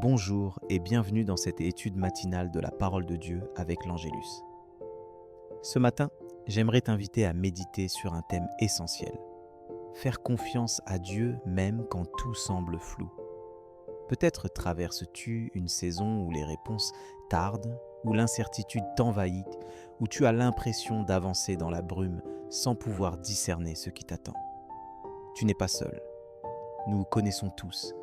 Bonjour et bienvenue dans cette étude matinale de la parole de Dieu avec l'Angélus. Ce matin, j'aimerais t'inviter à méditer sur un thème essentiel. Faire confiance à Dieu même quand tout semble flou. Peut-être traverses-tu une saison où les réponses tardent, où l'incertitude t'envahit, où tu as l'impression d'avancer dans la brume sans pouvoir discerner ce qui t'attend. Tu n'es pas seul. Nous connaissons tous,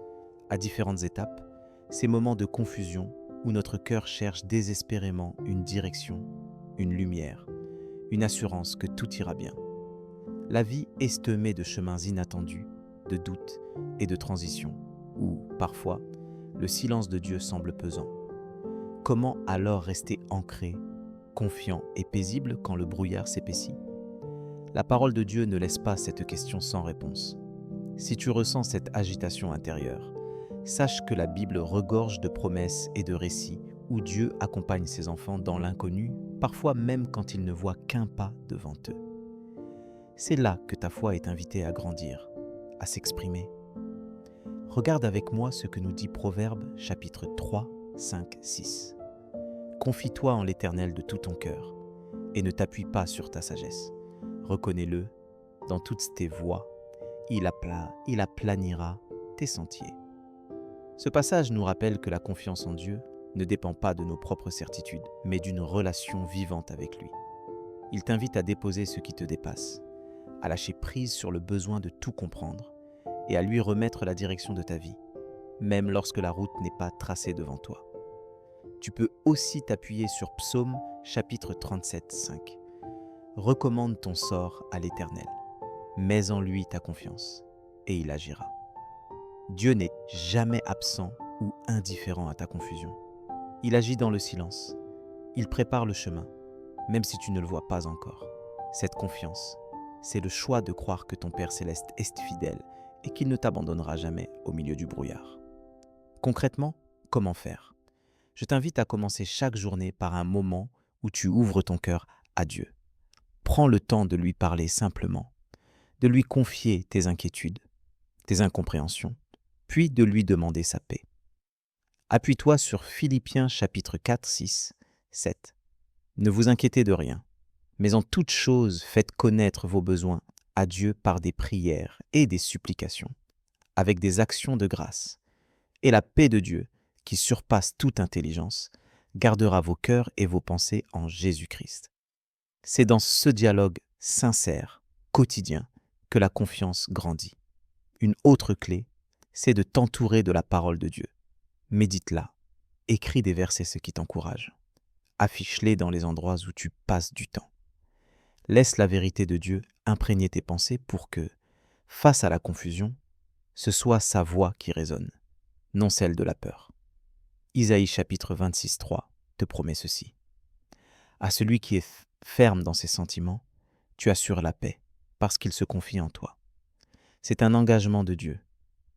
à différentes étapes, ces moments de confusion où notre cœur cherche désespérément une direction, une lumière, une assurance que tout ira bien. La vie est semée de chemins inattendus, de doutes et de transitions, où, parfois, le silence de Dieu semble pesant. Comment alors rester ancré, confiant et paisible quand le brouillard s'épaissit ? La parole de Dieu ne laisse pas cette question sans réponse. Si tu ressens cette agitation intérieure, sache que la Bible regorge de promesses et de récits où Dieu accompagne ses enfants dans l'inconnu, parfois même quand ils ne voient qu'un pas devant eux. C'est là que ta foi est invitée à grandir, à s'exprimer. Regarde avec moi ce que nous dit Proverbes chapitre 3, 5, 6. Confie-toi en l'Éternel de tout ton cœur et ne t'appuie pas sur ta sagesse. Reconnais-le dans toutes tes voies, il aplanira tes sentiers. Ce passage nous rappelle que la confiance en Dieu ne dépend pas de nos propres certitudes, mais d'une relation vivante avec lui. Il t'invite à déposer ce qui te dépasse, à lâcher prise sur le besoin de tout comprendre et à lui remettre la direction de ta vie, même lorsque la route n'est pas tracée devant toi. Tu peux aussi t'appuyer sur Psaume chapitre 37, 5. Recommande ton sort à l'Éternel, mets en lui ta confiance, et il agira. Dieu n'est jamais absent ou indifférent à ta confusion. Il agit dans le silence. Il prépare le chemin, même si tu ne le vois pas encore. Cette confiance, c'est le choix de croire que ton Père Céleste est fidèle et qu'il ne t'abandonnera jamais au milieu du brouillard. Concrètement, comment faire ? Je t'invite à commencer chaque journée par un moment où tu ouvres ton cœur à Dieu. Prends le temps de lui parler simplement, de lui confier tes inquiétudes, tes incompréhensions, puis de lui demander sa paix. Appuie-toi sur Philippiens chapitre 4, 6, 7. Ne vous inquiétez de rien, mais en toute chose faites connaître vos besoins à Dieu par des prières et des supplications, avec des actions de grâce. Et la paix de Dieu, qui surpasse toute intelligence, gardera vos cœurs et vos pensées en Jésus-Christ. C'est dans ce dialogue sincère, quotidien, que la confiance grandit. Une autre clé, c'est de t'entourer de la parole de Dieu. Médite-la, écris des versets qui t'encouragent. Affiche-les dans les endroits où tu passes du temps. Laisse la vérité de Dieu imprégner tes pensées pour que, face à la confusion, ce soit sa voix qui résonne, non celle de la peur. Isaïe chapitre 26, 3 te promet ceci. À celui qui est ferme dans ses sentiments, tu assures la paix, parce qu'il se confie en toi. C'est un engagement de Dieu.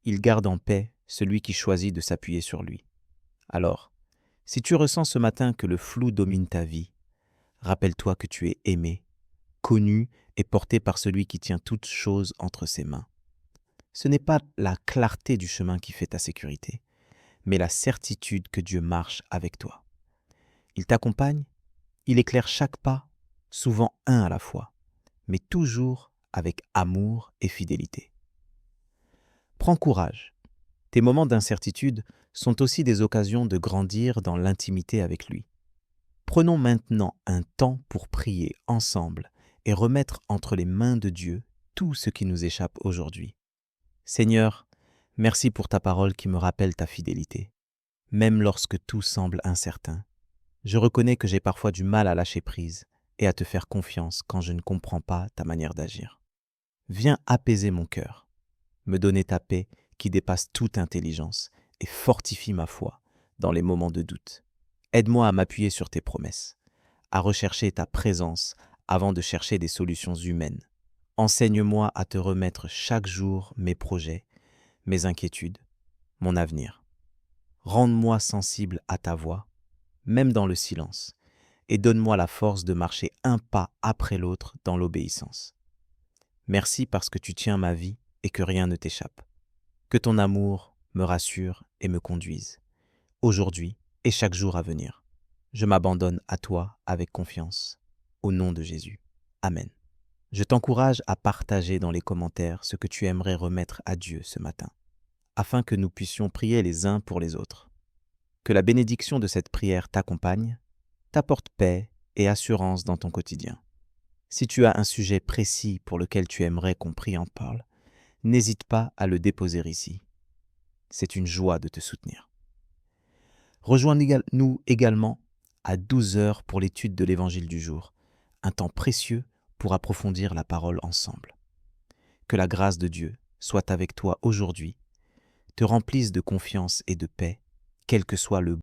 Il garde en paix celui qui choisit de s'appuyer sur lui. Alors, si tu ressens ce matin que le flou domine ta vie, rappelle-toi que tu es aimé, connu et porté par celui qui tient toutes choses entre ses mains. Ce n'est pas la clarté du chemin qui fait ta sécurité, mais la certitude que Dieu marche avec toi. Il t'accompagne, il éclaire chaque pas, souvent un à la fois, mais toujours avec amour et fidélité. Prends courage. Tes moments d'incertitude sont aussi des occasions de grandir dans l'intimité avec lui. Prenons maintenant un temps pour prier ensemble et remettre entre les mains de Dieu tout ce qui nous échappe aujourd'hui. Seigneur, merci pour ta parole qui me rappelle ta fidélité. Même lorsque tout semble incertain, je reconnais que j'ai parfois du mal à lâcher prise et à te faire confiance quand je ne comprends pas ta manière d'agir. Viens apaiser mon cœur, me donner ta paix qui dépasse toute intelligence et fortifie ma foi dans les moments de doute. Aide-moi à m'appuyer sur tes promesses, à rechercher ta présence avant de chercher des solutions humaines. Enseigne-moi à te remettre chaque jour mes projets, mes inquiétudes, mon avenir. Rende-moi sensible à ta voix, même dans le silence, et donne-moi la force de marcher un pas après l'autre dans l'obéissance. Merci parce que tu tiens ma vie et que rien ne t'échappe. Que ton amour me rassure et me conduise. aujourd'hui et chaque jour à venir. Je m'abandonne à toi avec confiance. Au nom de Jésus. Amen. Je t'encourage à partager dans les commentaires ce que tu aimerais remettre à Dieu ce matin, afin que nous puissions prier les uns pour les autres. Que la bénédiction de cette prière t'accompagne, t'apporte paix et assurance dans ton quotidien. Si tu as un sujet précis pour lequel tu aimerais qu'on prie en parle, n'hésite pas à le déposer ici. C'est une joie de te soutenir. Rejoins-nous également à 12 heures pour l'étude de l'Évangile du jour, un temps précieux pour approfondir la parole ensemble. Que la grâce de Dieu soit avec toi aujourd'hui, te remplisse de confiance et de paix, quel que soit le